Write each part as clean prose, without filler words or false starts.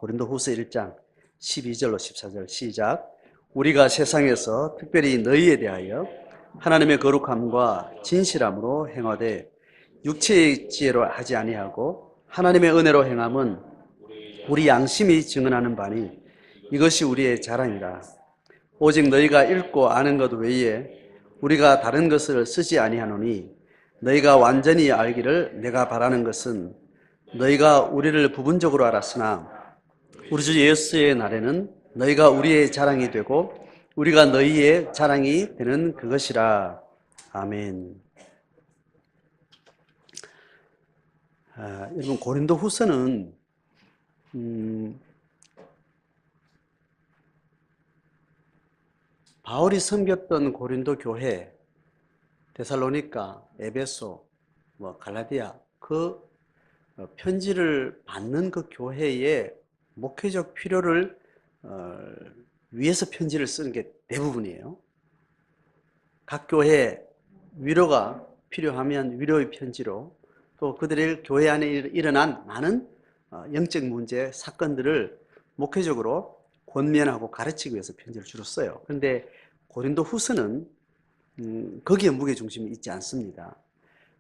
고린도후서 1장 12절로 14절 시작. 우리가 세상에서 특별히 너희에 대하여 하나님의 거룩함과 진실함으로 행하되 육체의 지혜로 하지 아니하고 하나님의 은혜로 행함은 우리 양심이 증언하는 바니 이것이 우리의 자랑이라. 오직 너희가 읽고 아는 것 외에 우리가 다른 것을 쓰지 아니하노니 너희가 완전히 알기를 내가 바라는 것은 너희가 우리를 부분적으로 알았으나 우리 주 예수의 날에는 너희가 우리의 자랑이 되고 우리가 너희의 자랑이 되는 그것이라. 아멘. 여러분, 고린도후서는 바울이 섬겼던 고린도 교회, 데살로니가, 에베소, 갈라디아, 그 편지를 받는 그 교회의 목회적 필요를 위해서 편지를 쓰는 게 대부분이에요. 각 교회에 위로가 필요하면 위로의 편지로, 또 그들의 교회 안에 일어난 많은 영적 문제, 사건들을 목회적으로 권면하고 가르치기 위해서 편지를 주로 써요. 그런데 고린도 후서는 거기에 무게중심이 있지 않습니다.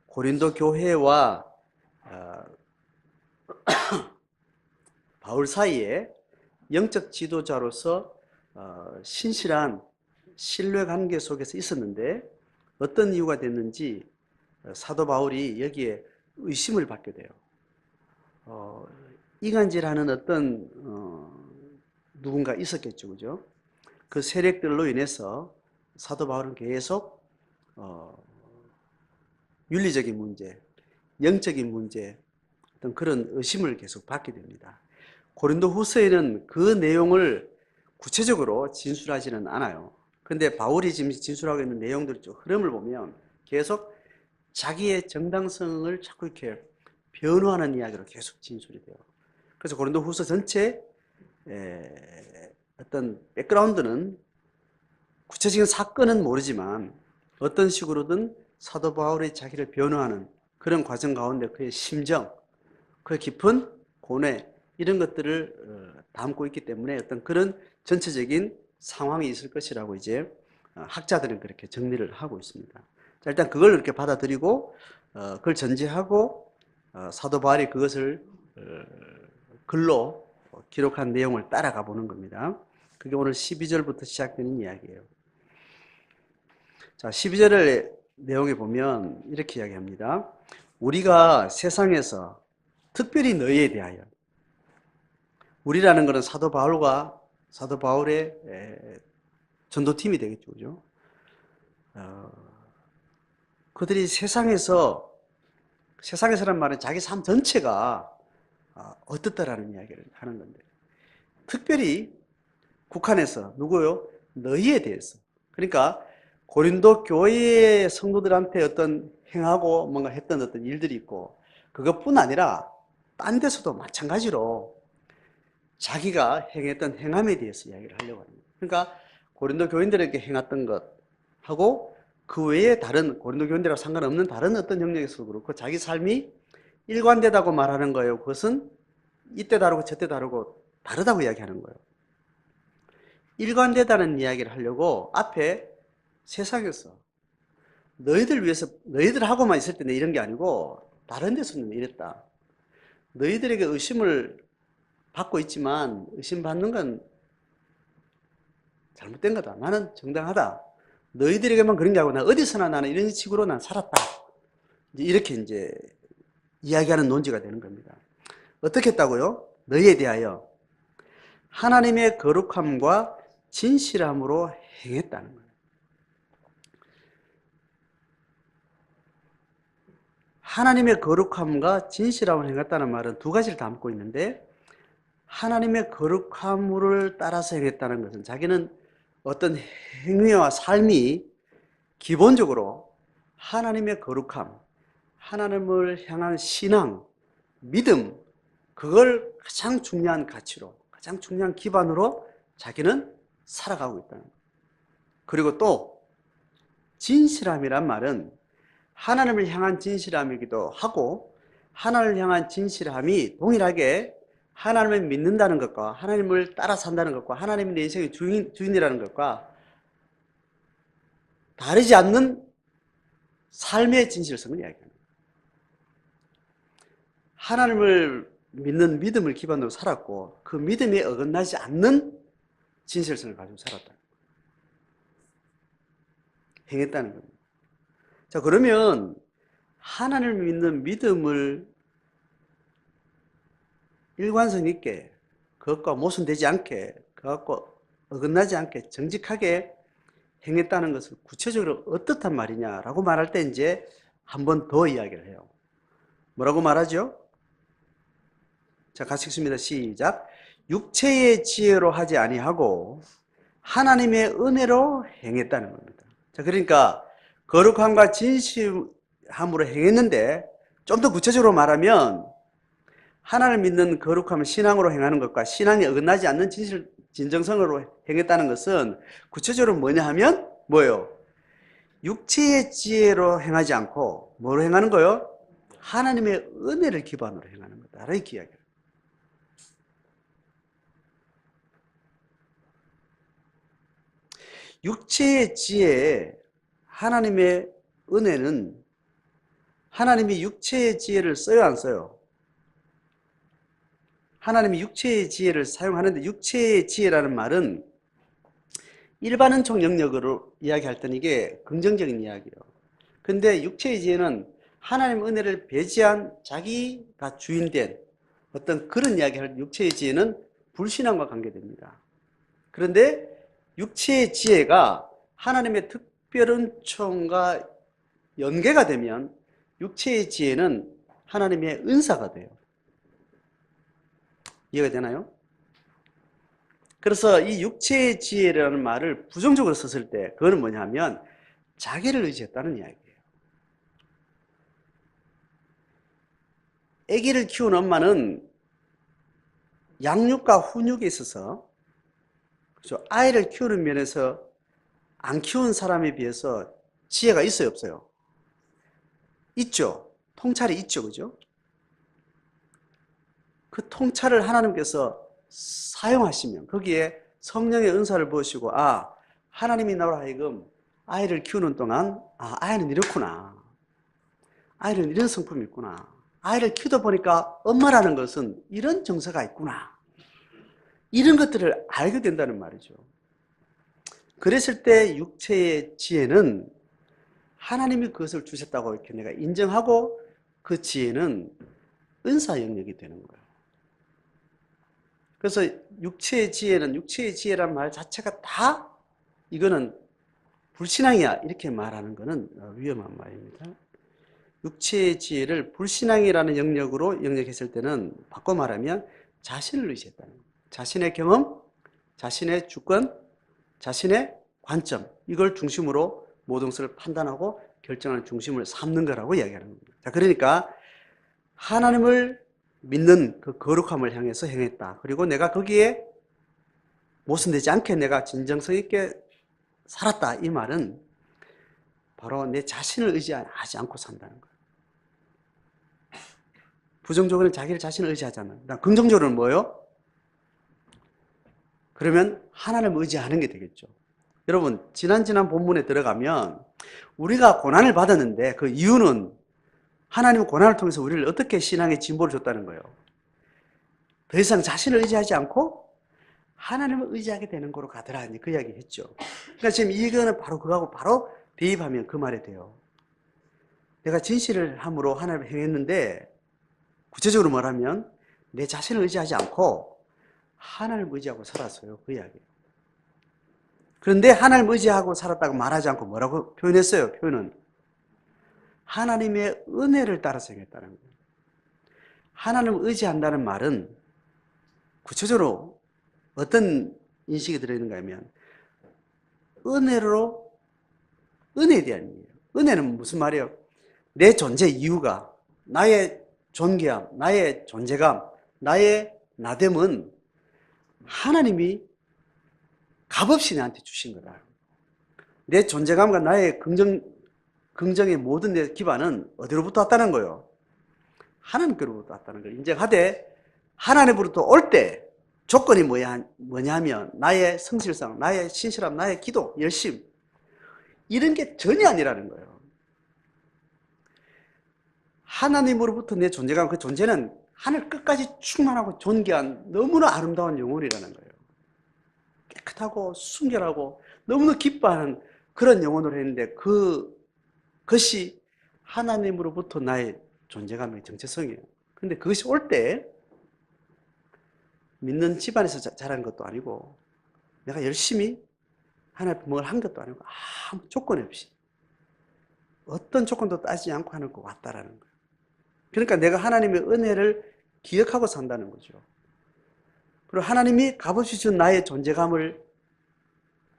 고린도 교회와 바울 사이에 영적 지도자로서 신실한 신뢰관계 속에서 있었는데 어떤 이유가 됐는지 사도 바울이 여기에 의심을 받게 돼요. 이간질하는 어떤 누군가 있었겠죠, 그죠? 그 세력들로 인해서 사도 바울은 계속 윤리적인 문제, 영적인 문제, 어떤 그런 의심을 계속 받게 됩니다. 고린도 후서에는 그 내용을 구체적으로 진술하지는 않아요. 그런데 바울이 지금 진술하고 있는 내용들 쭉 흐름을 보면 계속 자기의 정당성을 자꾸 이렇게 변호하는 이야기로 계속 진술이 돼요. 그래서 고린도 후서 전체 어떤 백그라운드는 구체적인 사건은 모르지만 어떤 식으로든 사도 바울이 자기를 변호하는 그런 과정 가운데 그의 심정, 그의 깊은 고뇌 이런 것들을 담고 있기 때문에 어떤 그런 전체적인 상황이 있을 것이라고 이제 학자들은 그렇게 정리를 하고 있습니다. 자, 일단 그걸 이렇게 받아들이고 그걸 전제하고 사도 바울이 그것을 글로 기록한 내용을 따라가 보는 겁니다. 그게 오늘 12절부터 시작되는 이야기예요. 자, 12절의 내용에 보면 이렇게 이야기합니다. 우리가 세상에서 특별히 너희에 대하여, 우리라는 것은 사도 바울과 사도 바울의 전도팀이 되겠죠, 그죠? 그들이 세상에서란 말은 자기 삶 전체가 어떻다라는 이야기를 하는 건데, 특별히 국한에서 누구요? 너희에 대해서. 그러니까 고린도 교회의 성도들한테 어떤 행하고 뭔가 했던 어떤 일들이 있고, 그것뿐 아니라 딴 데서도 마찬가지로 자기가 행했던 행함에 대해서 이야기를 하려고 합니다. 그러니까 고린도 교인들에게 행했던 것하고 그 외에 다른 고린도 교인들하고 상관없는 다른 어떤 영역에서도 그렇고 자기 삶이 일관되다고 말하는 거예요. 그것은 이때 다르고 저때 다르고 다르다고 이야기하는 거예요. 일관되다는 이야기를 하려고 앞에 세상에서 너희들 위해서 너희들하고만 있을 때는 이런 게 아니고 다른 데서는 이랬다. 너희들에게 의심을 받고 있지만 의심받는 건 잘못된 거다. 나는 정당하다. 너희들에게만 그런 게 아니고 나 어디서나 나는 이런 식으로 난 살았다. 이렇게 이제 이야기하는 논지가 되는 겁니다. 어떻게 했다고요? 너희에 대하여 하나님의 거룩함과 진실함으로 행했다는 거예요. 하나님의 거룩함과 진실함을 행했다는 말은 두 가지를 담고 있는데 하나님의 거룩함을 따라서 행했다는 것은 자기는 어떤 행위와 삶이 기본적으로 하나님의 거룩함, 하나님을 향한 신앙, 믿음, 그걸 가장 중요한 가치로, 가장 중요한 기반으로 자기는 살아가고 있다는 거예요. 그리고 또 진실함이란 말은 하나님을 향한 진실함이기도 하고 하나님을 향한 진실함이 동일하게 하나님을 믿는다는 것과 하나님을 따라 산다는 것과 하나님이 내 인생의 주인이라는 것과 다르지 않는 삶의 진실성을 이야기합니다. 하나님을 믿는 믿음을 기반으로 살았고 그 믿음에 어긋나지 않는 진실성을 가지고 살았다. 행했다는 겁니다. 자, 그러면 하나님을 믿는 믿음을 일관성 있게 그것과 모순되지 않게 그것과 어긋나지 않게 정직하게 행했다는 것을 구체적으로 어떻단 말이냐라고 말할 때 이제 한 번 더 이야기를 해요. 뭐라고 말하죠? 자, 같이 읽습니다. 시작. 육체의 지혜로 하지 아니하고 하나님의 은혜로 행했다는 겁니다. 자, 그러니까 거룩함과 진실함으로 행했는데 좀 더 구체적으로 말하면 하나님을 믿는 거룩함을 신앙으로 행하는 것과 신앙에 어긋나지 않는 진정성으로 행했다는 것은 구체적으로 뭐냐 하면 뭐예요? 육체의 지혜로 행하지 않고 뭐로 행하는 거예요? 하나님의 은혜를 기반으로 행하는 거다. 이렇게 이야기해요. 육체의 지혜, 하나님의 은혜는 하나님이 육체의 지혜를 써요, 안 써요? 하나님이 육체의 지혜를 사용하는데 육체의 지혜라는 말은 일반 은총 영역으로 이야기할 때는 이게 긍정적인 이야기예요. 근데 육체의 지혜는 하나님 은혜를 배제한 자기가 주인된 어떤 그런 이야기할 육체의 지혜는 불신앙과 관계됩니다. 그런데 육체의 지혜가 하나님의 특별 은총과 연계가 되면 육체의 지혜는 하나님의 은사가 돼요. 이해가 되나요? 그래서 이 육체의 지혜라는 말을 부정적으로 썼을 때 그거는 뭐냐면 자기를 의지했다는 이야기예요. 아기를 키운 엄마는 양육과 훈육에 있어서 그렇죠? 아이를 키우는 면에서 안 키운 사람에 비해서 지혜가 있어요, 없어요? 있죠. 통찰이 있죠, 그죠? 그 통찰을 하나님께서 사용하시면 거기에 성령의 은사를 부으시고 하나님이 나로 하여금 아이를 키우는 동안 아이는 이렇구나. 아이는 이런 성품이 있구나. 아이를 키우다 보니까 엄마라는 것은 이런 정서가 있구나. 이런 것들을 알게 된다는 말이죠. 그랬을 때 육체의 지혜는 하나님이 그것을 주셨다고 이렇게 내가 인정하고 그 지혜는 은사 영역이 되는 거예요. 그래서 육체의 지혜는 육체의 지혜란 말 자체가 다 이거는 불신앙이야 이렇게 말하는 것은 위험한 말입니다. 육체의 지혜를 불신앙이라는 영역으로 영역했을 때는 바꿔 말하면 자신을 의지했다는 거예요. 자신의 경험, 자신의 주권, 자신의 관점 이걸 중심으로 모든 것을 판단하고 결정하는 중심을 삼는 거라고 이야기하는 겁니다. 자, 그러니까 하나님을 믿는 그 거룩함을 향해서 행했다. 그리고 내가 거기에 모순되지 않게 내가 진정성 있게 살았다. 이 말은 바로 내 자신을 의지하지 않고 산다는 거예요. 부정적으로는 자기를 자신을 의지하잖아요. 긍정적으로는 뭐예요? 그러면 하나님을 의지하는 게 되겠죠. 여러분, 지난 본문에 들어가면 우리가 고난을 받았는데 그 이유는 하나님은 고난을 통해서 우리를 어떻게 신앙의 진보를 줬다는 거예요. 더 이상 자신을 의지하지 않고 하나님을 의지하게 되는 거로 가더라. 그 이야기 했죠. 그러니까 지금 이거는 바로 그거하고 바로 대입하면 그 말이 돼요. 내가 진실을 함으로 하나님을 행했는데 구체적으로 말하면 내 자신을 의지하지 않고 하나님을 의지하고 살았어요. 그 이야기예요. 그런데 하나님을 의지하고 살았다고 말하지 않고 뭐라고 표현했어요? 표현은 하나님의 은혜를 따라서 행했다는 거예요. 하나님을 의지한다는 말은 구체적으로 어떤 인식이 들어있는가 하면 은혜에 대한 의미예요. 은혜는 무슨 말이에요? 내 존재 이유가 나의 존귀함, 나의 존재감, 나의 나됨은 하나님이 값없이 나한테 주신 거다. 내 존재감과 나의 긍정의 모든 내 기반은 어디로부터 왔다는 거예요? 하나님께로부터 왔다는 걸 인정하되 하나님으로부터 올 때 조건이 뭐냐면 나의 성실성, 나의 신실함, 나의 기도, 열심, 이런 게 전혀 아니라는 거예요. 하나님으로부터 내 존재감, 그 존재는 하늘 끝까지 충만하고 존귀한 너무나 아름다운 영혼이라는 거예요. 깨끗하고 순결하고 너무나 기뻐하는 그런 영혼으로 했는데 그것이 하나님으로부터 나의 존재감의 정체성이에요. 근데 그것이 올 때 믿는 집안에서 자란 것도 아니고 내가 열심히 하나님 뭘 한 것도 아니고 아무 조건 없이 어떤 조건도 따지지 않고 하는 거 왔다라는 거예요. 그러니까 내가 하나님의 은혜를 기억하고 산다는 거죠. 그리고 하나님이 값없이 준 나의 존재감을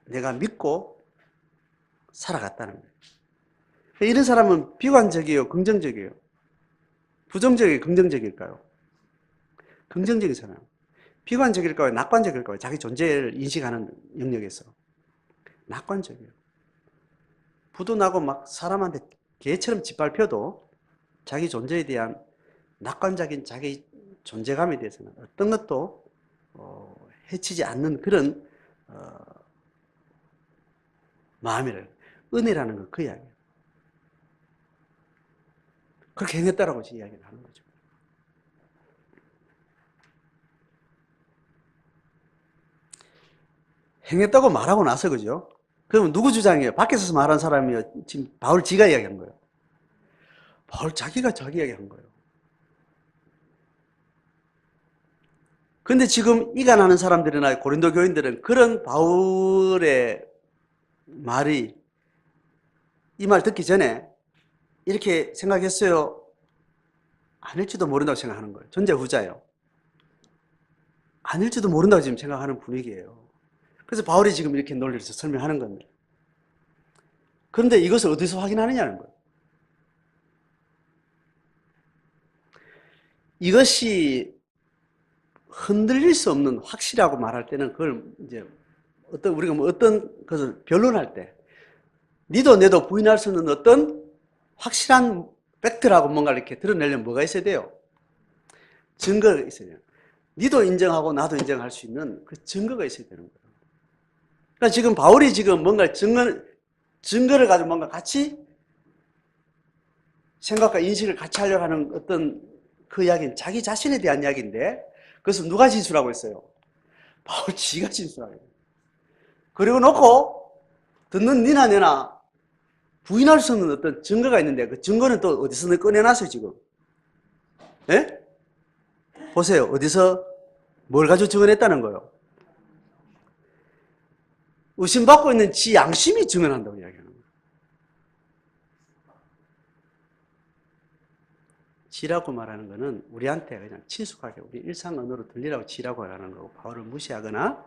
내가 믿고 살아갔다는 거예요. 이런 사람은 비관적이에요? 긍정적이에요? 부정적이에요? 긍정적일까요? 긍정적인 사람. 비관적일까요? 낙관적일까요? 자기 존재를 인식하는 영역에서. 낙관적이에요. 부도 나고 막 사람한테 개처럼 짓밟혀도 자기 존재에 대한 낙관적인 자기 존재감에 대해서는 어떤 것도 해치지 않는 그런 마음이래요. 은혜라는 건 그 이야기예요. 그렇게 행했다라고 이야기를 하는 거죠. 행했다고 말하고 나서 그죠? 그러면 누구 주장이에요? 밖에서 말한 사람이요? 지금 바울 지가 이야기한 거예요. 바울 자기가 자기 이야기한 거예요. 근데 지금 이간하는 사람들이나 고린도 교인들은 그런 바울의 말이 이 말 듣기 전에 이렇게 생각했어요? 아닐지도 모른다고 생각하는 거예요. 전자 후자예요. 아닐지도 모른다고 지금 생각하는 분위기예요. 그래서 바울이 지금 이렇게 논리에서 설명하는 겁니다. 그런데 이것을 어디서 확인하느냐는 거예요. 이것이 흔들릴 수 없는 확실하고 말할 때는 그걸 이제 우리가 어떤 것을 변론할 때 니도 내도 부인할 수 없는 어떤 확실한 팩트라고 뭔가를 이렇게 드러내려면 뭐가 있어야 돼요? 증거가 있어야 돼요. 니도 인정하고 나도 인정할 수 있는 그 증거가 있어야 되는 거예요. 그러니까 지금 바울이 지금 뭔가 증거를 가지고 뭔가 같이 생각과 인식을 같이 하려고 하는 어떤 그 이야기는 자기 자신에 대한 이야기인데 그것은 누가 진술하고 있어요? 바울 지가 진술하고 있어요. 그리고 놓고 듣는 니나 내나 부인할 수 없는 어떤 증거가 있는데 그 증거는 또 어디서 꺼내놨어요 지금? 예? 보세요. 어디서 뭘 가지고 증언했다는 거예요? 의심받고 있는 지 양심이 증언한다고 이야기하는 거예요. 지라고 말하는 거는 우리한테 그냥 친숙하게 우리 일상 언어로 들리라고 지라고 하는 거고 바울을 무시하거나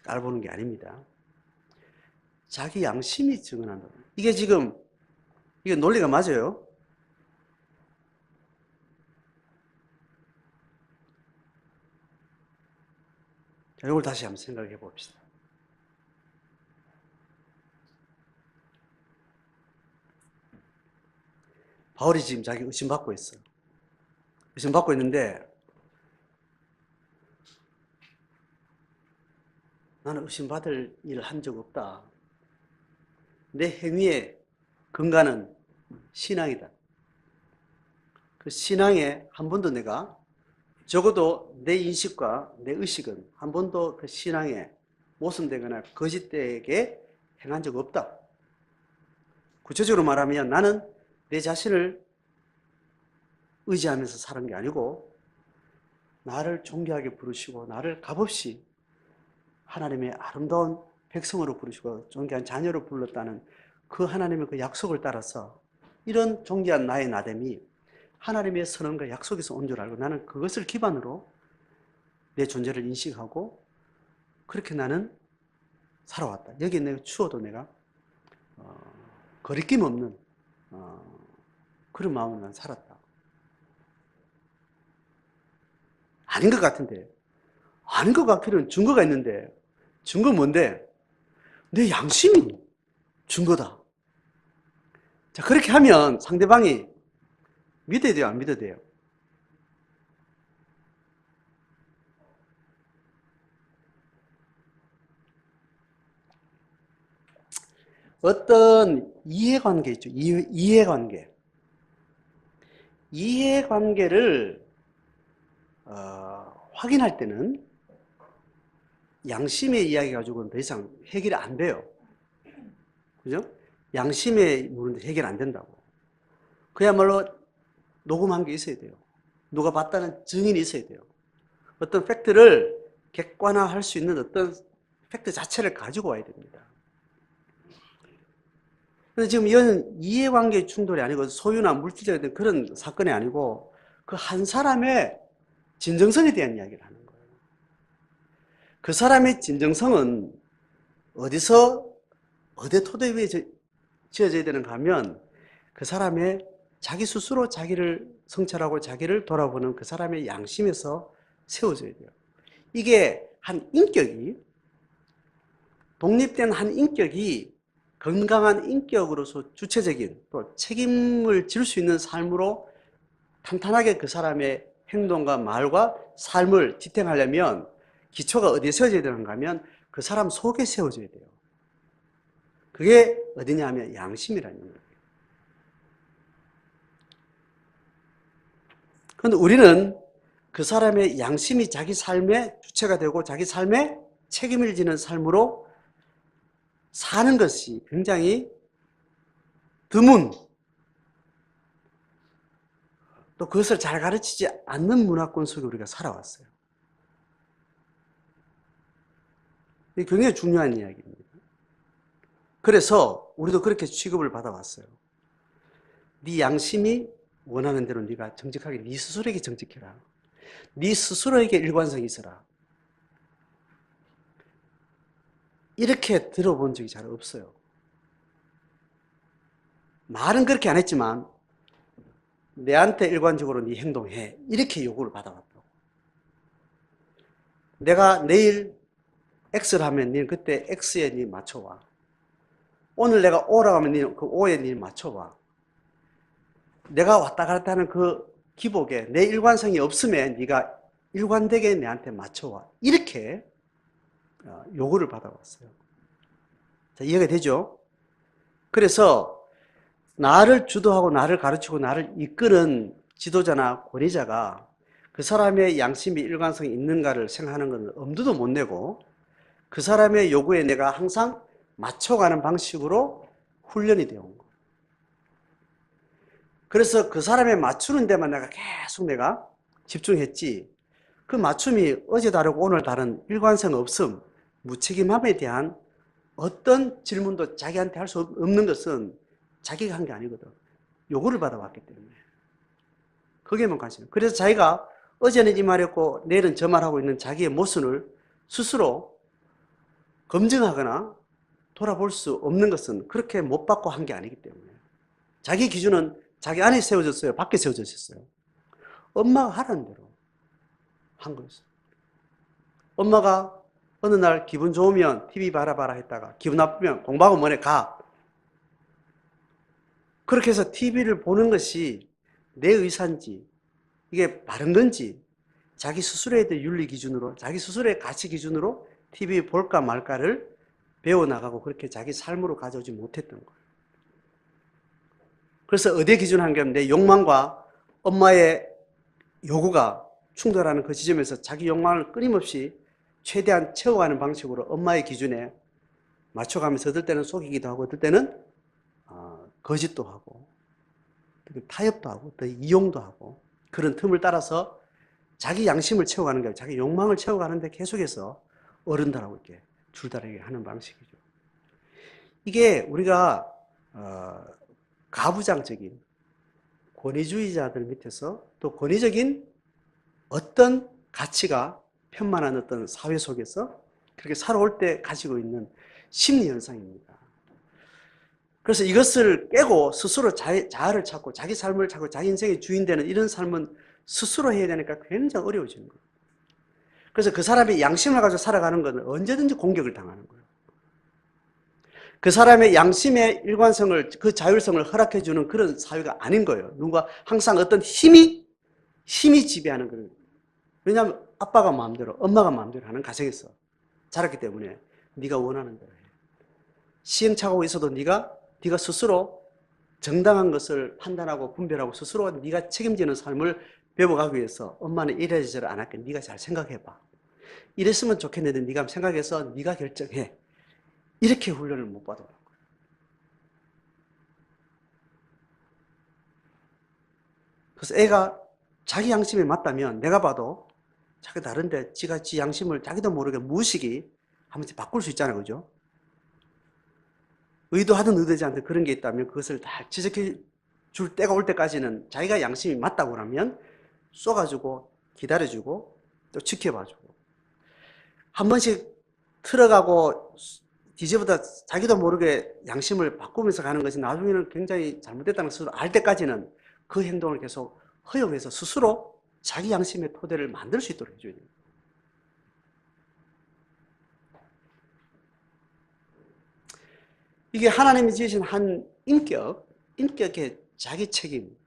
깔보는 게 아닙니다. 자기 양심이 증언한다. 이게 지금 이게 논리가 맞아요? 자, 이걸 다시 한번 생각해 봅시다. 바울이 지금 자기 의심받고 있어요. 의심받고 있는데 나는 의심받을 일을 한 적 없다. 내 행위의 근간은 신앙이다. 그 신앙에 한 번도 내가 적어도 내 인식과 내 의식은 한 번도 그 신앙에 모순되거나 거짓되게 행한 적 없다. 구체적으로 말하면 나는 내 자신을 의지하면서 사는 게 아니고 나를 존귀하게 부르시고 나를 값없이 하나님의 아름다운 백성으로 부르시고 존귀한 자녀로 불렀다는 그 하나님의 그 약속을 따라서 이런 존귀한 나의 나됨이 하나님의 선언과 약속에서 온 줄 알고 나는 그것을 기반으로 내 존재를 인식하고 그렇게 나는 살아왔다. 여기에 내가 추워도 내가 거리낌 없는 그런 마음으로 난 살았다. 아닌 것 같은데 아닌 것 같기는 증거가 있는데 증거 뭔데? 내 양심이 증거다. 자, 그렇게 하면 상대방이 믿어야 돼요? 안 믿어야 돼요? 어떤 이해관계 있죠. 이해관계. 이해관계를 확인할 때는 양심의 이야기 가지고는 더 이상 해결이 안 돼요. 그죠? 양심의 문제는 해결 안 된다고. 그야말로 녹음한 게 있어야 돼요. 누가 봤다는 증인이 있어야 돼요. 어떤 팩트를 객관화할 수 있는 어떤 팩트 자체를 가지고 와야 됩니다. 근데 지금 이건 이해관계 충돌이 아니고 소유나 물질적인 그런 사건이 아니고 그 한 사람의 진정성에 대한 이야기를 하는 거예요. 그 사람의 진정성은 어디서 어디 토대 위에 지어져야 되는가 하면 그 사람의 자기 스스로 자기를 성찰하고 자기를 돌아보는 그 사람의 양심에서 세워져야 돼요. 이게 한 인격이 독립된 한 인격이 건강한 인격으로서 주체적인 또 책임을 질 수 있는 삶으로 탄탄하게 그 사람의 행동과 말과 삶을 지탱하려면 기초가 어디에 세워져야 되는가 하면 그 사람 속에 세워져야 돼요. 그게 어디냐 하면 양심이라는 거예요. 그런데 우리는 그 사람의 양심이 자기 삶의 주체가 되고 자기 삶에 책임을 지는 삶으로 사는 것이 굉장히 드문, 또 그것을 잘 가르치지 않는 문화권 속에 우리가 살아왔어요. 이게 굉장히 중요한 이야기입니다. 그래서 우리도 그렇게 취급을 받아왔어요. 네 양심이 원하는 대로 네가 정직하게 네 스스로에게 정직해라. 네 스스로에게 일관성이 있어라. 이렇게 들어본 적이 잘 없어요. 말은 그렇게 안 했지만 내한테 일관적으로 네 행동해. 이렇게 요구를 받아왔다고. 내가 내일 X를 하면 너는 그때 X에 네 맞춰와. 오늘 내가 O라고 하면 너는 그 O에 네 맞춰와. 내가 왔다 갔다 하는 그 기복에 내 일관성이 없으면 네가 일관되게 내한테 맞춰와. 이렇게 요구를 받아왔어요. 자, 이해가 되죠? 그래서 나를 주도하고 나를 가르치고 나를 이끄는 지도자나 권위자가 그 사람의 양심이 일관성이 있는가를 생각하는 것은 엄두도 못 내고 그 사람의 요구에 내가 항상 맞춰가는 방식으로 훈련이 되어 온 거예요. 그래서 그 사람에 맞추는 데만 내가 집중했지 그 맞춤이 어제 다르고 오늘 다른 일관성 없음, 무책임함에 대한 어떤 질문도 자기한테 할 수 없는 것은 자기가 한 게 아니거든. 요구를 받아왔기 때문에. 거기에만 관심이에요. 그래서 자기가 어제는 이 말했고 내일은 저 말하고 있는 자기의 모순을 스스로 검증하거나 돌아볼 수 없는 것은 그렇게 못 받고 한 게 아니기 때문에. 자기 기준은 자기 안에 세워졌어요? 밖에 세워졌어요? 엄마가 하라는 대로 한 거였어요. 엄마가 어느 날 기분 좋으면 TV 봐라 했다가 기분 나쁘면 공부하고 뭐래 가. 그렇게 해서 TV를 보는 것이 내 의사인지 이게 바른 건지 자기 스스로의 윤리 기준으로 자기 스스로의 가치 기준으로 TV 볼까 말까를 배워나가고 그렇게 자기 삶으로 가져오지 못했던 거예요. 그래서 어디에 기준한 게 내 욕망과 엄마의 요구가 충돌하는 그 지점에서 자기 욕망을 끊임없이 최대한 채워가는 방식으로 엄마의 기준에 맞춰가면서 어떨 때는 속이기도 하고 어떨 때는 거짓도 하고 타협도 하고 또 이용도 하고 그런 틈을 따라서 자기 양심을 채워가는 게 아니라 자기 욕망을 채워가는데 계속해서 어른들하고 이렇게 줄다리기 하는 방식이죠. 이게 우리가 가부장적인 권위주의자들 밑에서 또 권위적인 어떤 가치가 편만한 어떤 사회 속에서 그렇게 살아올 때 가지고 있는 심리 현상입니다. 그래서 이것을 깨고 스스로 자아를 찾고 자기 삶을 찾고 자기 인생의 주인 되는 이런 삶은 스스로 해야 되니까 굉장히 어려워지는 거예요. 그래서 그 사람의 양심을 가지고 살아가는 것은 언제든지 공격을 당하는 거예요. 그 사람의 양심의 일관성을, 그 자율성을 허락해 주는 그런 사회가 아닌 거예요. 누가 항상 어떤 힘이 지배하는 거예요. 왜냐하면 아빠가 마음대로, 엄마가 마음대로 하는 가정에서 자랐기 때문에 네가 원하는 대로 해. 시행착오가 있어도 네가 스스로 정당한 것을 판단하고 분별하고 스스로 네가 책임지는 삶을 배워가기 위해서 엄마는 이래야지 저래 안 할게. 네가 잘 생각해봐. 이랬으면 좋겠는데 네가 생각해서 네가 결정해. 이렇게 훈련을 못 받아. 그래서 애가 자기 양심에 맞다면 내가 봐도 자기 다른데 지가 지 양심을 자기도 모르게 무의식이 한 번씩 바꿀 수 있잖아요. 그죠? 의도하든 의도하지 않든 그런 게 있다면 그것을 다 지적해 줄 때가 올 때까지는 자기가 양심이 맞다고 하면 쏘가지고 기다려주고 또 지켜봐주고 한 번씩 틀어가고 뒤집어다 자기도 모르게 양심을 바꾸면서 가는 것이 나중에는 굉장히 잘못됐다는 것을 알 때까지는 그 행동을 계속 허용해서 스스로 자기 양심의 토대를 만들 수 있도록 해줘야 됩니다. 이게 하나님이 지으신 한 인격의 자기 책임,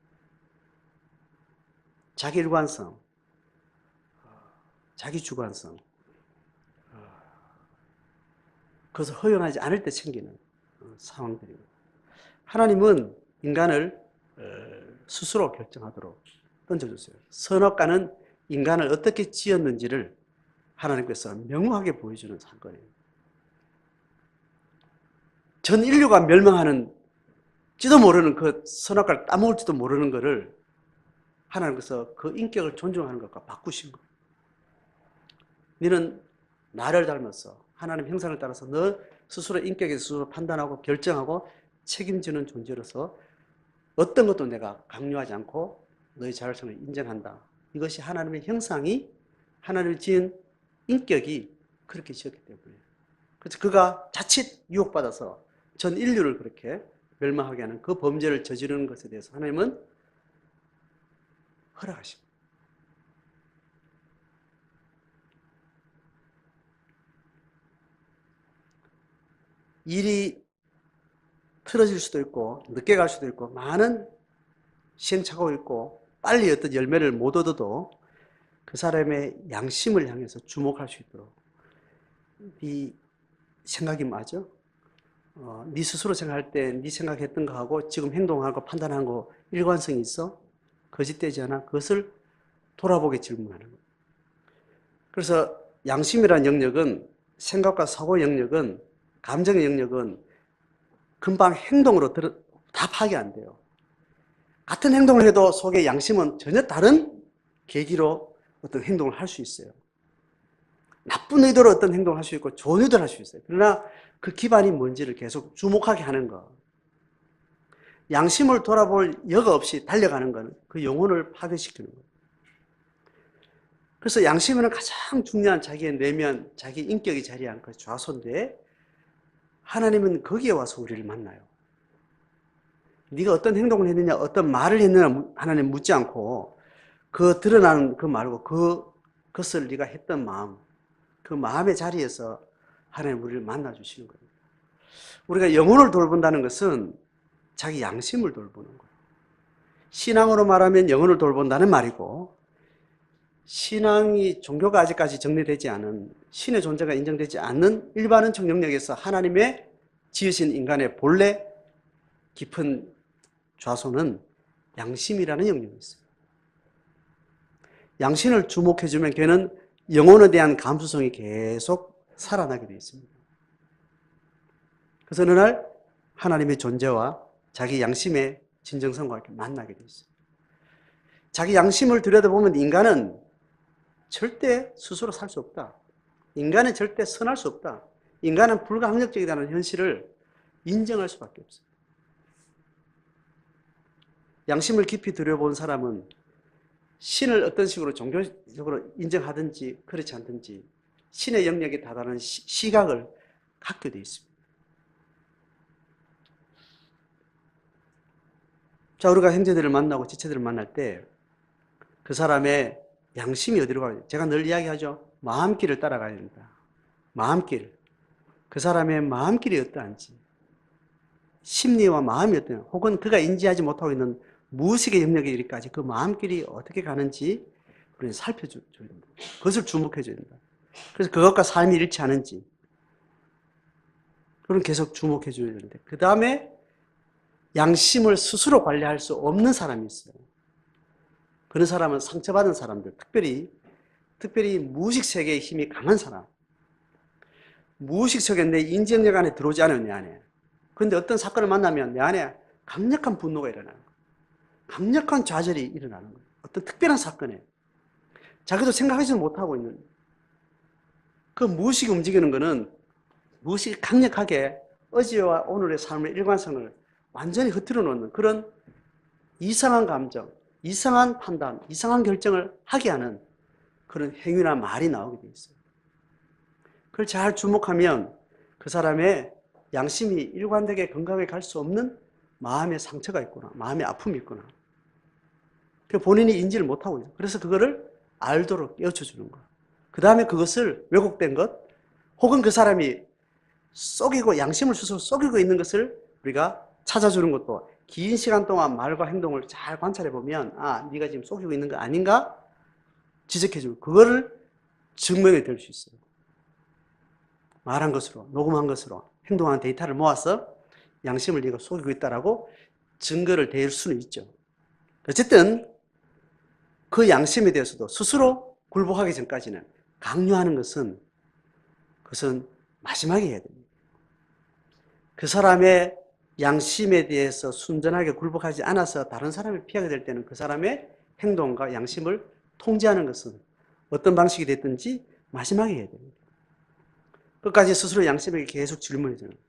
자기 일관성, 자기 주관성, 그것을 허용하지 않을 때 생기는 상황들입니다. 하나님은 인간을 스스로 결정하도록 던져줬어요. 선악과는 인간을 어떻게 지었는지를 하나님께서 명확하게 보여주는 사건이에요. 전 인류가 멸망하는지도 모르는 그 선악과를 따먹을지도 모르는 것을 하나님께서 그 인격을 존중하는 것과 바꾸신 거예요. 너는 나를 닮았어. 하나님 형상을 따라서 너 스스로 인격에 스스로 판단하고 결정하고 책임지는 존재로서 어떤 것도 내가 강요하지 않고 너의 자율성을 인정한다. 이것이 하나님의 형상이 하나님을 지은 인격이 그렇게 지었기 때문에. 그래서 그가 자칫 유혹받아서 전 인류를 그렇게 멸망하게 하는 그 범죄를 저지르는 것에 대해서 하나님은 허락하십니다. 일이 틀어질 수도 있고 늦게 갈 수도 있고 많은 시행착오가 있고 빨리 어떤 열매를 못 얻어도 그 사람의 양심을 향해서 주목할 수 있도록 네 생각이 맞아? 네 스스로 생각할 때 네 생각했던 거하고 지금 행동하고 판단한 거 일관성이 있어? 거짓되지 않아? 그것을 돌아보게 질문하는 거예요. 그래서 양심이라는 영역은 생각과 사고 영역은 감정의 영역은 금방 행동으로 다 파악이 안 돼요. 같은 행동을 해도 속에 양심은 전혀 다른 계기로 어떤 행동을 할 수 있어요. 나쁜 의도로 어떤 행동을 할 수 있고 좋은 의도를 할 수 있어요. 그러나 그 기반이 뭔지를 계속 주목하게 하는 거. 양심을 돌아볼 여과 없이 달려가는 것은 그 영혼을 파괴시키는 거예요. 그래서 양심은 가장 중요한 자기의 내면, 자기 인격이 자리한 그 좌소인데 하나님은 거기에 와서 우리를 만나요. 네가 어떤 행동을 했느냐, 어떤 말을 했느냐 하나님 묻지 않고 그 드러나는 그 말고 그것을 네가 했던 마음, 그 마음의 자리에서 하나님 우리를 만나 주시는 거예요. 우리가 영혼을 돌본다는 것은 자기 양심을 돌보는 거예요. 신앙으로 말하면 영혼을 돌본다는 말이고 신앙이 종교가 아직까지 정리되지 않은 신의 존재가 인정되지 않는 일반은적 영역에서 하나님의 지으신 인간의 본래 깊은 좌소는 양심이라는 영역이 있어요. 양심을 주목해주면 걔는 영혼에 대한 감수성이 계속 살아나게 되어 있습니다. 그래서 어느 날 하나님의 존재와 자기 양심의 진정성과 이렇게 만나게 되어 있어요. 자기 양심을 들여다보면 인간은 절대 스스로 살 수 없다. 인간은 절대 선할 수 없다. 인간은 불가항력적이라는 현실을 인정할 수밖에 없어요. 양심을 깊이 들여본 사람은 신을 어떤 식으로 종교적으로 인정하든지 그렇지 않든지 신의 영역에 다다른 시각을 갖게 되어 있습니다. 자, 우리가 형제들을 만나고 지체들을 만날 때 그 사람의 양심이 어디로 가요? 제가 늘 이야기하죠. 마음길을 따라가야 된다. 마음길. 그 사람의 마음길이 어떠한지, 심리와 마음이 어떠냐, 혹은 그가 인지하지 못하고 있는 무의식의 영역에 이르기까지 그 마음길이 어떻게 가는지 우리는 살펴줘야 된다. 그것을 주목해줘야 된다. 그래서 그것과 삶이 일치하는지, 그럼 계속 주목해 줘야 되는데, 그 다음에 양심을 스스로 관리할 수 없는 사람이 있어요. 그런 사람은 상처받은 사람들, 특별히 무의식 세계의 힘이 강한 사람. 무의식 속에 내 인지능력 안에 들어오지 않으면 내 안에. 그런데 어떤 사건을 만나면 내 안에 강력한 분노가 일어나는 거예요. 강력한 좌절이 일어나는 거예요. 어떤 특별한 사건에. 자기도 생각하지도 못하고 있는. 그 무의식이 움직이는 거는 무의식이 강력하게 어제와 오늘의 삶의 일관성을 완전히 흐트러 놓는 그런 이상한 감정, 이상한 판단, 이상한 결정을 하게 하는 그런 행위나 말이 나오게 돼 있어요. 그걸 잘 주목하면 그 사람의 양심이 일관되게 건강하게 갈 수 없는 마음의 상처가 있구나. 마음의 아픔이 있구나. 본인이 인지를 못하고 있어요. 그래서 그거를 알도록 깨우쳐 주는 거예요. 그 다음에 그것을 왜곡된 것, 혹은 그 사람이 속이고 양심을 스스로 속이고 있는 것을 우리가 찾아주는 것도 긴 시간 동안 말과 행동을 잘 관찰해 보면 아, 네가 지금 속이고 있는 거 아닌가? 지적해 주고 그거를 증명해 될 수 있어요. 말한 것으로, 녹음한 것으로, 행동한 데이터를 모아서 양심을 네가 속이고 있다라고 증거를 대일 수는 있죠. 어쨌든 그 양심에 대해서도 스스로 굴복하기 전까지는 강요하는 것은 그것은 마지막에 해야 됩니다. 그 사람의 양심에 대해서 순전하게 굴복하지 않아서 다른 사람을 피하게 될 때는 그 사람의 행동과 양심을 통제하는 것은 어떤 방식이 됐든지 마지막에 해야 됩니다. 끝까지 스스로 양심에게 계속 질문해 주는 거예요.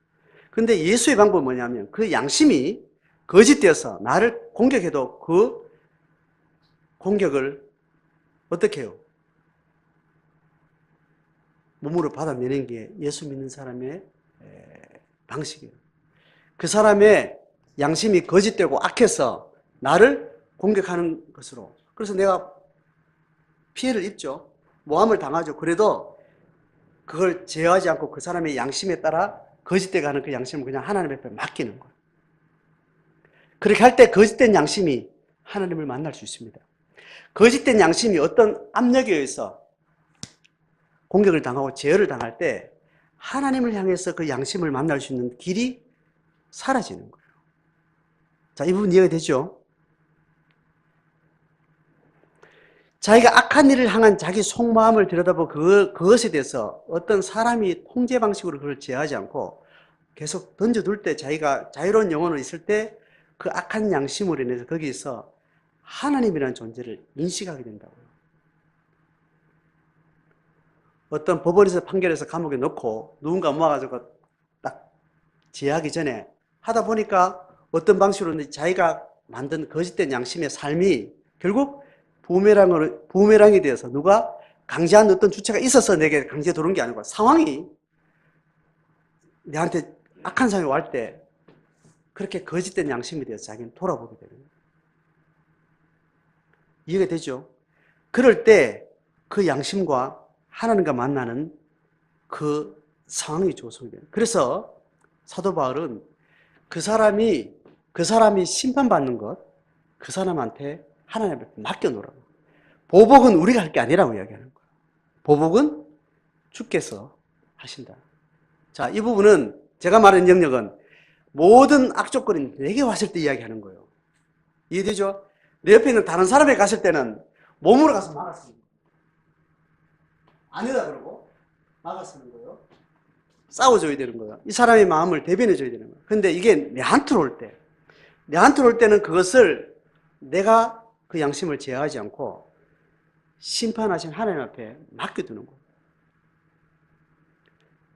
그런데 예수의 방법은 뭐냐면 그 양심이 거짓되어서 나를 공격해도 그 공격을 어떻게 해요? 몸으로 받아내는 게 예수 믿는 사람의 방식이에요. 그 사람의 양심이 거짓되고 악해서 나를 공격하는 것으로. 그래서 내가 피해를 입죠. 모함을 당하죠. 그래도 그걸 제어하지 않고 그 사람의 양심에 따라 거짓되게 하는 그 양심을 그냥 하나님 앞에 맡기는 거예요. 그렇게 할 때 거짓된 양심이 하나님을 만날 수 있습니다. 거짓된 양심이 어떤 압력에 의해서 공격을 당하고 제어를 당할 때 하나님을 향해서 그 양심을 만날 수 있는 길이 사라지는 거예요. 자, 이 부분 이해가 되죠? 자기가 악한 일을 향한 자기 속마음을 들여다보고 그것에 대해서 어떤 사람이 통제 방식으로 그걸 제어하지 않고 계속 던져둘 때 자기가 자유로운 영혼으로 있을 때 그 악한 양심으로 인해서 거기서 하나님이라는 존재를 인식하게 된다고요. 어떤 법원에서 판결해서 감옥에 넣고 누군가 모아가지고 딱 제하기 전에 하다 보니까 어떤 방식으로 자기가 만든 거짓된 양심의 삶이 결국 부메랑이 되어서 누가 강제한 어떤 주체가 있어서 내게 강제 들어온 게 아니고 상황이 내한테 악한 상황이 올 때 그렇게 거짓된 양심이 되어서 자기는 돌아보게 되는 거예요. 이해가 되죠? 그럴 때 그 양심과 하나님과 만나는 그 상황이 조성돼요. 그래서 사도 바울은 그 사람이 심판받는 것, 그 사람한테 하나님 앞에 맡겨놓으라고. 보복은 우리가 할 게 아니라고 이야기하는 거예요. 보복은 주께서 하신다. 자, 이 부분은 제가 말하는 영역은 모든 악조건이 내게 왔을 때 이야기하는 거예요. 이해되죠? 내 옆에 있는 다른 사람에게 갔을 때는 몸으로 가서 막았습니다. 아니다 그러고 막았는 거예요. 싸워줘야 되는 거예요. 이 사람의 마음을 대변해줘야 되는 거예요. 근데 이게 내한테 올 때는 그것을 내가 그 양심을 제어하지 않고 심판하신 하나님 앞에 맡겨두는 거예요.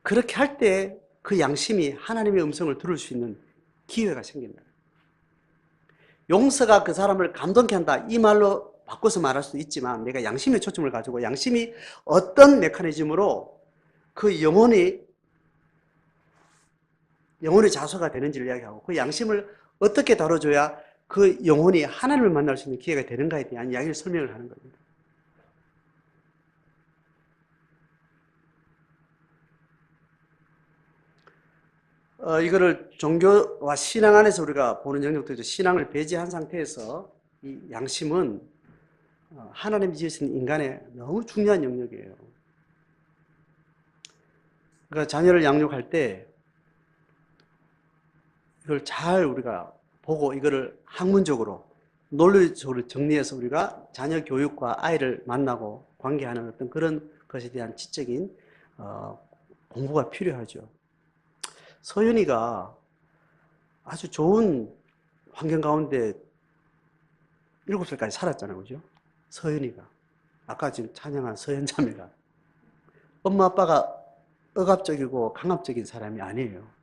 그렇게 할 때 그 양심이 하나님의 음성을 들을 수 있는 기회가 생긴다. 용서가 그 사람을 감동케 한다. 이 말로 바꿔서 말할 수도 있지만 내가 양심의 초점을 가지고 양심이 어떤 메커니즘으로 그 영혼의 자소가 되는지를 이야기하고 그 양심을 어떻게 다뤄줘야 그 영혼이 하나님을 만날 수 있는 기회가 되는가에 대한 이야기를 설명을 하는 겁니다. 이거를 종교와 신앙 안에서 우리가 보는 영역도 있죠. 신앙을 배제한 상태에서 이 양심은 하나님 지으신 인간의 너무 중요한 영역이에요. 그러니까 자녀를 양육할 때 이걸 잘 우리가 보고 이거를 학문적으로 논리적으로 정리해서 우리가 자녀 교육과 아이를 만나고 관계하는 어떤 그런 것에 대한 지적인 공부가 필요하죠. 서윤이가 아주 좋은 환경 가운데 7살까지 살았잖아요. 그죠? 서윤이가. 아까 지금 찬양한 서현자매가. 엄마 아빠가 억압적이고 강압적인 사람이 아니에요.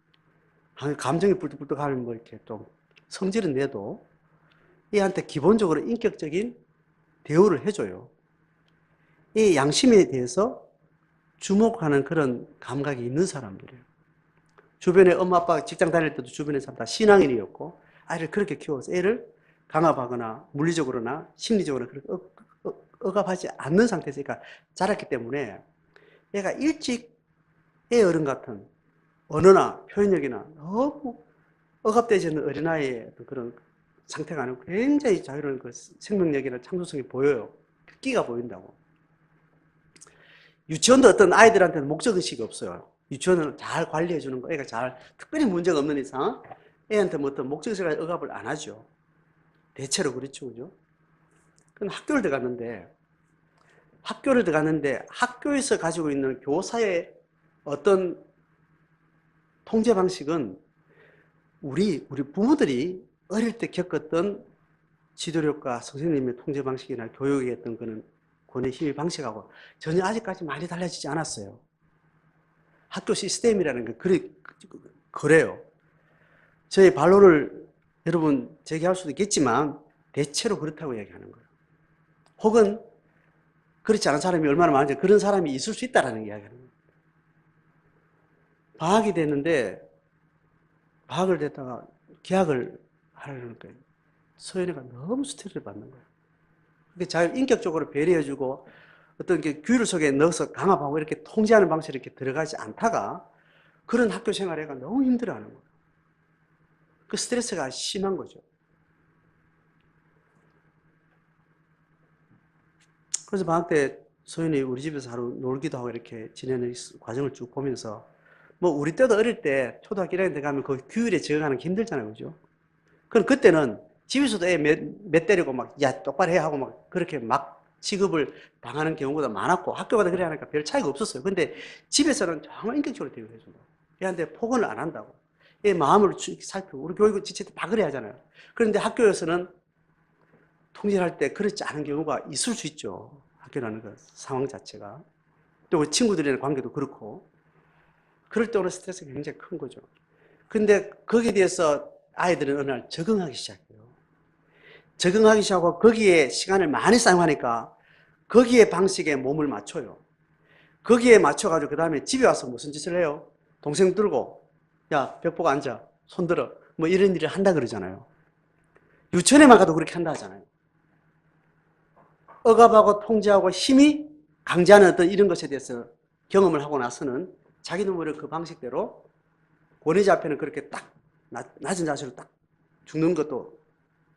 감정이 불뚝불뚝 하면 뭐 이렇게 좀 성질은 내도 얘한테 기본적으로 인격적인 대우를 해줘요. 이 양심에 대해서 주목하는 그런 감각이 있는 사람들이에요. 주변에 엄마 아빠가 직장 다닐 때도 주변에 사람 다 신앙인이었고 아이를 그렇게 키워서 애를 강압하거나 물리적으로나 심리적으로 그렇게 억압하지 않는 상태에서 그러니까 자랐기 때문에 얘가 일찍 애 어른 같은 언어나 표현력이나 너무 억압되지 않는 어린아이의 그런 상태가 아니고 굉장히 자유로운 그 생명력이나 창조성이 보여요. 끼가 보인다고. 유치원도 어떤 아이들한테는 목적의식이 없어요. 유치원은 잘 관리해주는 거, 애가 잘, 특별히 문제가 없는 이상 애한테 뭐 어떤 목적의식을 억압을 안 하죠. 대체로 그렇죠, 그죠? 근데 학교를 들어갔는데 학교에서 가지고 있는 교사의 어떤 통제 방식은 우리 부모들이 어릴 때 겪었던 지도력과 선생님의 통제 방식이나 교육의 어떤 그런 권의 힘의 방식하고 전혀 아직까지 많이 달라지지 않았어요. 학교 시스템이라는 게 그래요. 저의 반론을 여러분 제기할 수도 있겠지만 대체로 그렇다고 얘기하는 거예요. 혹은 그렇지 않은 사람이 얼마나 많은지 그런 사람이 있을 수 있다는 이야기하는 거예요. 방학이 됐는데 방학을 됐다가 개학을 하려는 거예요. 서연이가 너무 스트레스를 받는 거예요. 잘 인격적으로 배려해주고 어떤 게 규율 속에 넣어서 강압하고 이렇게 통제하는 방식으로 이렇게 들어가지 않다가 그런 학교 생활에가 너무 힘들어하는 거예요. 그 스트레스가 심한 거죠. 그래서 방학 때 소연이 우리 집에서 하루 놀기도 하고 이렇게 지내는 과정을 쭉 보면서 뭐 우리 때도 어릴 때 초등학교 1학년 때 가면 그 규율에 적응하는 게 힘들잖아요. 그죠? 그럼 그때는 집에서도 애 몇 때리고 막 야 똑바로 해 하고 막 그렇게 막 취급을 당하는 경우가 많았고 학교 가다 그래 하니까 별 차이가 없었어요. 근데 집에서는 정말 인격적으로 대우해줘요. 얘한테 폭언을 안 한다고. 얘 마음을 살피고 우리 교육 지체 다 그래 하잖아요. 그런데 학교에서는 통제할 때 그렇지 않은 경우가 있을 수 있죠. 학교라는 그 상황 자체가. 또 친구들이랑 관계도 그렇고. 그럴 때 오는 스트레스가 굉장히 큰 거죠. 근데 거기에 대해서 아이들은 어느 날 적응하기 시작해요. 적응하기 시작하고 거기에 시간을 많이 사용하니까 거기에 방식에 몸을 맞춰요. 거기에 맞춰가지고 그 다음에 집에 와서 무슨 짓을 해요? 동생 들고 야 벽 보고 앉아 손 들어 뭐 이런 일을 한다 그러잖아요. 유치원에만 가도 그렇게 한다 하잖아요. 억압하고 통제하고 힘이 강제하는 어떤 이런 것에 대해서 경험을 하고 나서는 자기도 모르게 그 방식대로 권위자 앞에는 그렇게 딱 낮은 자세로 딱 죽는 것도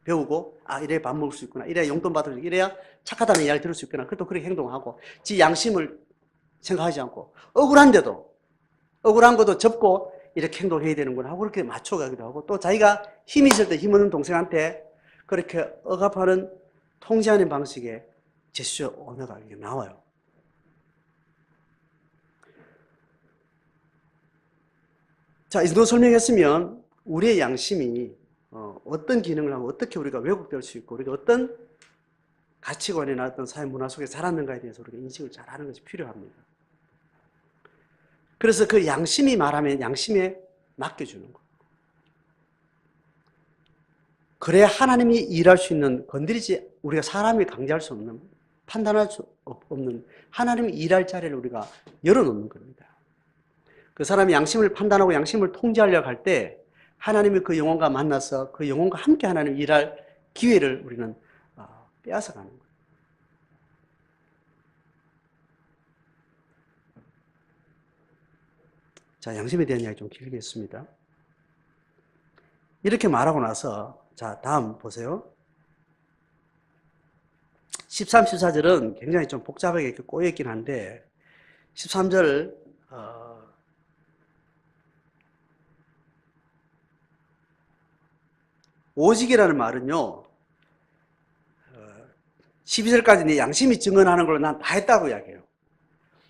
배우고 아 이래야 밥 먹을 수 있구나 이래야 용돈 받을 수 있구나 이래야 착하다는 이야기를 들을 수 있구나 그것도 그렇게 행동하고 지 양심을 생각하지 않고 억울한 것도 접고 이렇게 행동해야 되는구나 하고 그렇게 맞춰가기도 하고 또 자기가 힘이 있을 때 힘없는 동생한테 그렇게 억압하는 통제하는 방식의 제스처 언어가 나와요. 자, 이 정도 설명했으면 우리의 양심이 어떤 기능을 하고 어떻게 우리가 왜곡될 수 있고 우리가 어떤 가치관이나 어떤 사회 문화 속에 살았는가에 대해서 우리가 인식을 잘 하는 것이 필요합니다. 그래서 그 양심이 말하면 양심에 맡겨주는 거예요. 그래야 하나님이 일할 수 있는 건드리지 우리가 사람이 강제할 수 없는 판단할 수 없는 하나님이 일할 자리를 우리가 열어놓는 겁니다. 그 사람이 양심을 판단하고 양심을 통제하려고 할 때 하나님이 그 영혼과 만나서 그 영혼과 함께 하나님 일할 기회를 우리는 빼앗아가는 거예요. 자, 양심에 대한 이야기 좀 길게 했습니다. 이렇게 말하고 나서 자, 다음 보세요. 13, 14절은 굉장히 좀 복잡하게 이렇게 꼬여있긴 한데 13절 오직이라는 말은요, 12절까지 내 양심이 증언하는 걸로 난 다 했다고 이야기해요.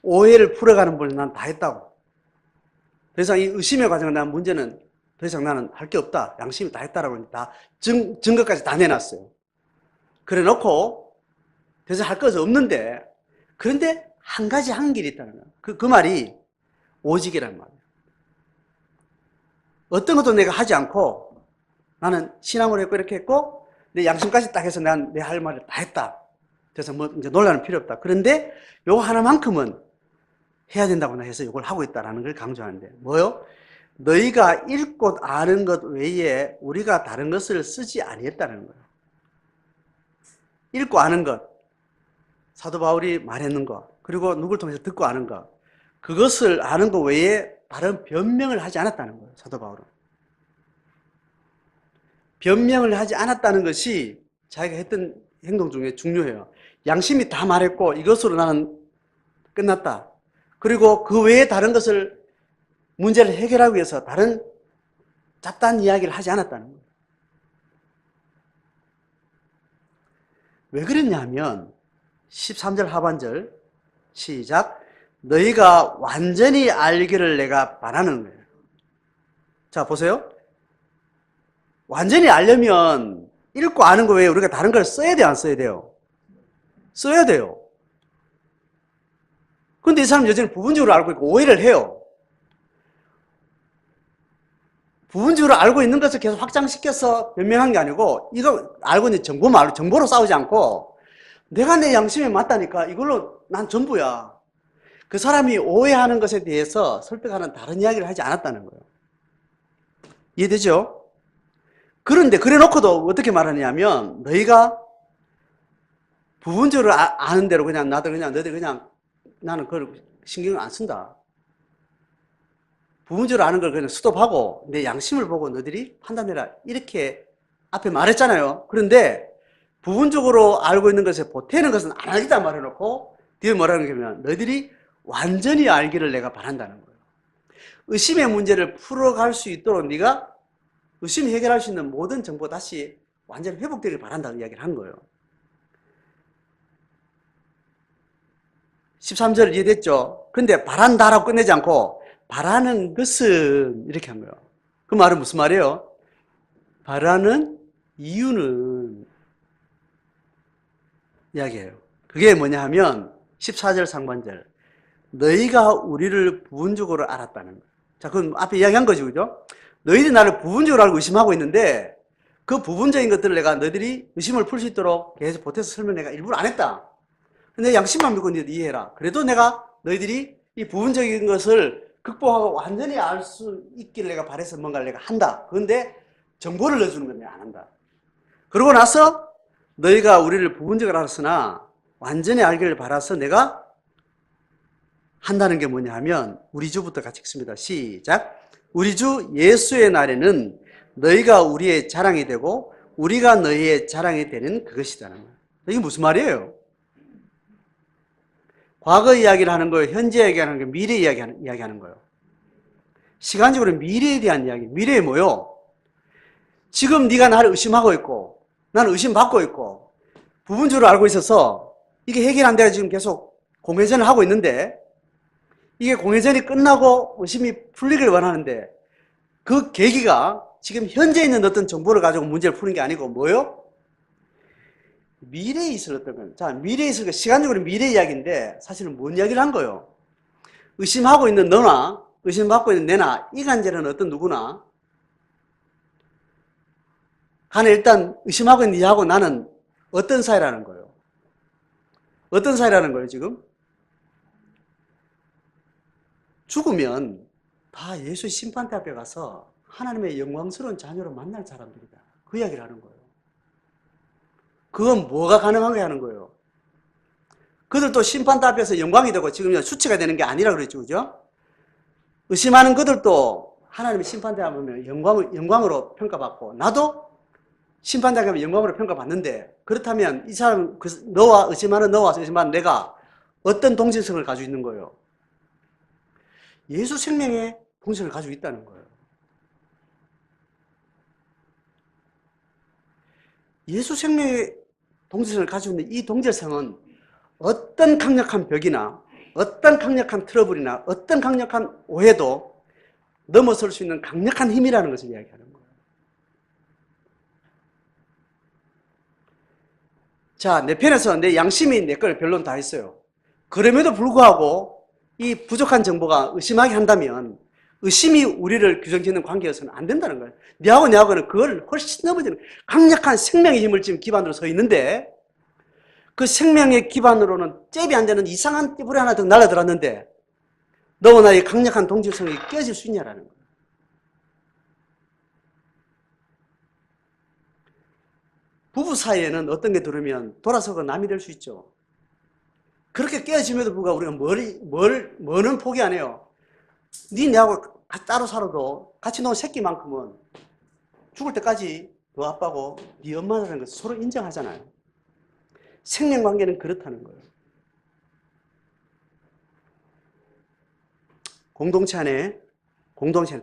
오해를 풀어가는 걸로 난 다 했다고. 더 이상 이 의심의 과정을 난 문제는 더 이상 나는 할 게 없다. 양심이 다 했다라고 다 증거까지 다 내놨어요. 그래 놓고 더 이상 할 것이 없는데, 그런데 한 가지 한 길이 있다는 거예요. 그 말이 오직이라는 말이에요. 어떤 것도 내가 하지 않고 나는 신앙으로 했고 이렇게 했고 내 양심까지 딱 해서 난 내 할 말을 다 했다. 그래서 뭐 이제 논란은 필요 없다. 그런데 요거 하나만큼은 해야 된다고 해서 이걸 하고 있다는 걸 강조하는데, 뭐요? 너희가 읽고 아는 것 외에 우리가 다른 것을 쓰지 아니했다는 거예요. 읽고 아는 것, 사도 바울이 말했는 것, 그리고 누구를 통해서 듣고 아는 것, 그것을 아는 것 외에 다른 변명을 하지 않았다는 거예요. 사도 바울은 변명을 하지 않았다는 것이 자기가 했던 행동 중에 중요해요. 양심이 다 말했고 이것으로 나는 끝났다. 그리고 그 외에 다른 것을 문제를 해결하기 위해서 다른 잡다한 이야기를 하지 않았다는 거예요. 왜 그랬냐면 13절 하반절 시작. 너희가 완전히 알기를 내가 바라는 거예요. 자, 보세요. 완전히 알려면 읽고 아는 거 외에 우리가 다른 걸 써야 돼요, 안 써야 돼요? 써야 돼요. 근데 이 사람은 여전히 부분적으로 알고 있고 오해를 해요. 부분적으로 알고 있는 것을 계속 확장시켜서 변명한 게 아니고, 이거 알고 있는 정보로 싸우지 않고, 내가 내 양심에 맞다니까 이걸로 난 전부야. 그 사람이 오해하는 것에 대해서 설득하는 다른 이야기를 하지 않았다는 거예요. 이해되죠? 그런데 그래 놓고도 어떻게 말하냐면, 너희가 부분적으로 아는 대로 그냥 너희들 그냥 나는 그걸 신경을 안 쓴다. 부분적으로 아는 걸 그냥 스톱하고 내 양심을 보고 너희들이 판단해라. 이렇게 앞에 말했잖아요. 그런데 부분적으로 알고 있는 것에 보태는 것은 안 하겠다 말해놓고 뒤에 뭐라는 거냐면 너희들이 완전히 알기를 내가 바란다는 거예요. 의심의 문제를 풀어갈 수 있도록 네가 의심이 해결할 수 있는 모든 정보 다시 완전히 회복되길 바란다는 이야기를 한 거예요. 13절 이해됐죠? 근데 바란다라고 끝내지 않고 바라는 것은 이렇게 한 거예요. 그 말은 무슨 말이에요? 바라는 이유는 이야기해요. 그게 뭐냐 하면 14절 상반절 너희가 우리를 부분적으로 알았다는 거예요. 자, 그건 앞에 이야기한 거죠, 그죠? 너희들이 나를 부분적으로 알고 의심하고 있는데 그 부분적인 것들을 내가 너희들이 의심을 풀 수 있도록 계속 보태서 설명 내가 일부러 안 했다. 근데 양심만 믿고 너희들 이해해라. 그래도 내가 너희들이 이 부분적인 것을 극복하고 완전히 알 수 있기를 내가 바래서 뭔가를 내가 한다. 그런데 정보를 넣어주는 건 내가 안 한다. 그러고 나서 너희가 우리를 부분적으로 알았으나 완전히 알기를 바라서 내가 한다는 게 뭐냐 하면 우리 주부터 같이 읽습니다. 시작. 우리 주 예수의 날에는 너희가 우리의 자랑이 되고 우리가 너희의 자랑이 되는 그것이다는 거예요. 이게 무슨 말이에요? 과거 이야기를 하는 거예요? 현재 이야기하는 거예요? 미래 이야기하는 거예요? 시간적으로 미래에 대한 이야기. 미래에 뭐요? 지금 네가 나를 의심하고 있고 나는 의심받고 있고 부분적으로 알고 있어서 이게 해결 안 돼서 지금 계속 공회전을 하고 있는데 이게 공회전이 끝나고 의심이 풀리길 원하는데 그 계기가 지금 현재 있는 어떤 정보를 가지고 문제를 푸는 게 아니고 뭐요? 미래에 있을 어떤 건. 자, 미래에 있을 거 시간적으로 미래 이야기인데 사실은 뭔 이야기를 한 거예요? 의심하고 있는 너나 의심받고 있는 내나 이간질은 어떤 누구나 간에 일단 의심하고 있는 니하고 나는 어떤 사이라는 거예요? 어떤 사이라는 거예요, 지금? 죽으면 다 예수의 심판대 앞에 가서 하나님의 영광스러운 자녀로 만날 사람들이다. 그 이야기를 하는 거예요. 그건 뭐가 가능하게 하는 거예요? 그들도 심판대 앞에서 영광이 되고 지금 수치가 되는 게 아니라 그랬죠, 그죠? 의심하는 그들도 하나님의 심판대 앞에 가면 영광으로 평가받고 나도 심판대 앞에 가면 영광으로 평가받는데 그렇다면 이 사람, 너와 의심하는 내가 어떤 동질성을 가지고 있는 거예요? 예수 생명의 동질성을 가지고 있다는 거예요. 예수 생명의 동질성을 가지고 있는 이 동질성은 어떤 강력한 벽이나 어떤 강력한 트러블이나 어떤 강력한 오해도 넘어설 수 있는 강력한 힘이라는 것을 이야기하는 거예요. 자, 내 편에서 내 양심이 내 걸 변론 다 했어요. 그럼에도 불구하고 이 부족한 정보가 의심하게 한다면 의심이 우리를 규정짓는 관계여서는 안 된다는 거예요. 내하고는 그걸 훨씬 넘어지는 강력한 생명의 힘을 지금 기반으로 서 있는데 그 생명의 기반으로는 잽이 안 되는 이상한 띠부리 하나 더 날아들었는데 너와 나의 강력한 동질성이 깨질 수 있냐라는 거예요. 부부 사이에는 어떤 게 들으면 돌아서가 남이 될 수 있죠. 그렇게 깨어짐에도 불구하고 우리가 뭐는 포기 안 해요. 네 내하고 따로 살아도 같이 놓은 새끼만큼은 죽을 때까지 너 아빠고 네 엄마라는 것을 서로 인정하잖아요. 생명관계는 그렇다는 거예요. 공동체 안에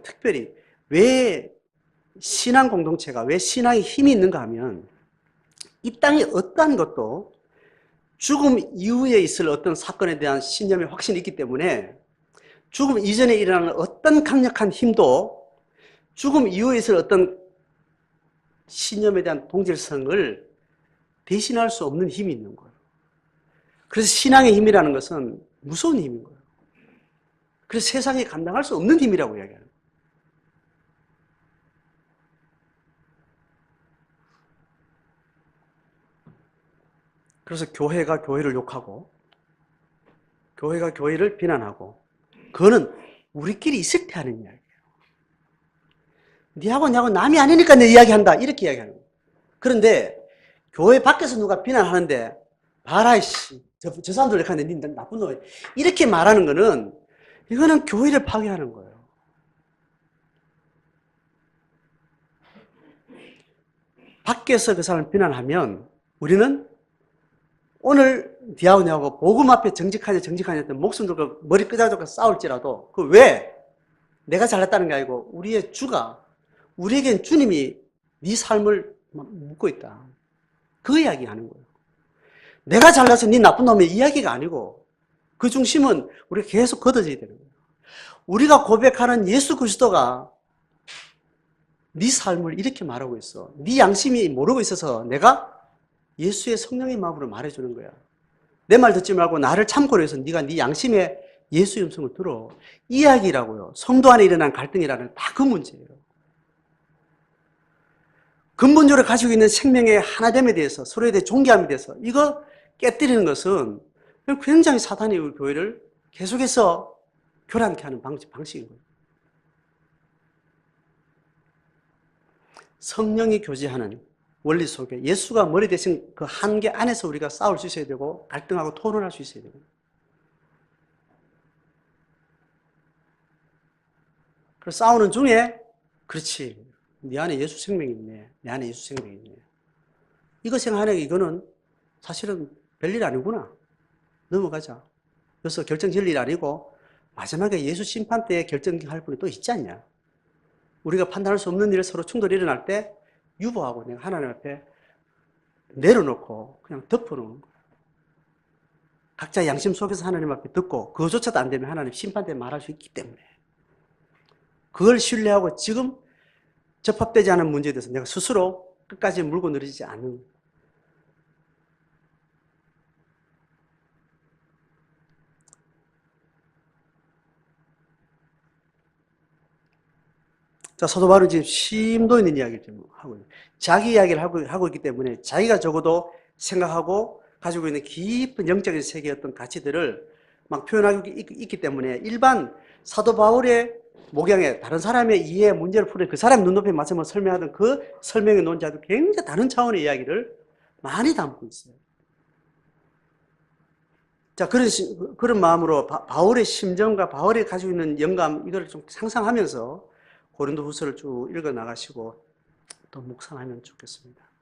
특별히 왜 신앙 공동체가 왜 신앙의 힘이 있는가 하면 이 땅에 어떠한 것도 죽음 이후에 있을 어떤 사건에 대한 신념의 확신이 있기 때문에 죽음 이전에 일어나는 어떤 강력한 힘도 죽음 이후에 있을 어떤 신념에 대한 동질성을 대신할 수 없는 힘이 있는 거예요. 그래서 신앙의 힘이라는 것은 무서운 힘인 거예요. 그래서 세상이 감당할 수 없는 힘이라고 이야기하는 거예요. 그래서 교회가 교회를 욕하고 교회가 교회를 비난하고 그거는 우리끼리 있을 때 하는 이야기예요. 니하고 나하고 남이 아니니까 내 이야기한다 이렇게 이야기하는 거예요. 그런데 교회 밖에서 누가 비난하는데 봐라 씨, 저 사람들 이렇게 하는데 니 나쁜 놈이야 이렇게 말하는 거는 이거는 교회를 파괴하는 거예요. 밖에서 그 사람을 비난하면 우리는 오늘 니하고 나하고 복음 앞에 정직하냐 했던 목숨 들고 머리 끄덕끄덕 싸울지라도 그 왜? 내가 잘났다는 게 아니고 우리의 주가 우리에겐 주님이 네 삶을 묻고 있다. 그 이야기 하는 거예요. 내가 잘나서 네 나쁜 놈의 이야기가 아니고 그 중심은 우리가 계속 걷어져야 되는 거예요. 우리가 고백하는 예수 그리스도가 네 삶을 이렇게 말하고 있어. 네 양심이 모르고 있어서 내가 예수의 성령의 마음으로 말해주는 거야. 내 말 듣지 말고 나를 참고로 해서 네가 네 양심의 예수의 음성을 들어. 이야기라고요. 성도 안에 일어난 갈등이라는 다 그 문제예요. 근본적으로 가지고 있는 생명의 하나됨에 대해서 서로에 대해 존귀함에 대해서 이거 깨뜨리는 것은 굉장히 사탄이 우리 교회를 계속해서 교란케 하는 방식인 거예요. 성령이 교제하는 원리 속에 예수가 머리 대신 그 한계 안에서 우리가 싸울 수 있어야 되고 갈등하고 토론할 수 있어야 되고 그래서 싸우는 중에 그렇지 네 안에 예수 생명이 있네 내 안에 예수 생명이 있네 이거 생각하는 게 이거는 사실은 별일 아니구나 넘어가자 그래서 결정질 일 아니고 마지막에 예수 심판 때 결정할 분이 또 있지 않냐 우리가 판단할 수 없는 일을 서로 충돌이 일어날 때 유보하고 내가 하나님 앞에 내려놓고 그냥 덮어놓는 거예요. 각자 양심 속에서 하나님 앞에 듣고 그것조차도 안 되면 하나님 심판 때 말할 수 있기 때문에 그걸 신뢰하고 지금 접합되지 않은 문제에 대해서 내가 스스로 끝까지 물고 늘어지지 않는 자, 사도 바울은 지금 심도 있는 이야기를 지금 하고 있는 자기 이야기를 하고 있기 때문에 자기가 적어도 생각하고 가지고 있는 깊은 영적인 세계의 어떤 가치들을 막 표현하고 있기 때문에 일반 사도 바울의 목양에 다른 사람의 이해의 문제를 풀어 그 사람의 눈높이에 맞춰서 설명하던 그 설명의 논자도 굉장히 다른 차원의 이야기를 많이 담고 있어요. 자, 그런 마음으로 바울의 심정과 바울이 가지고 있는 영감 이걸 좀 상상하면서 고린도 후서를 쭉 읽어 나가시고 또 묵상하면 좋겠습니다.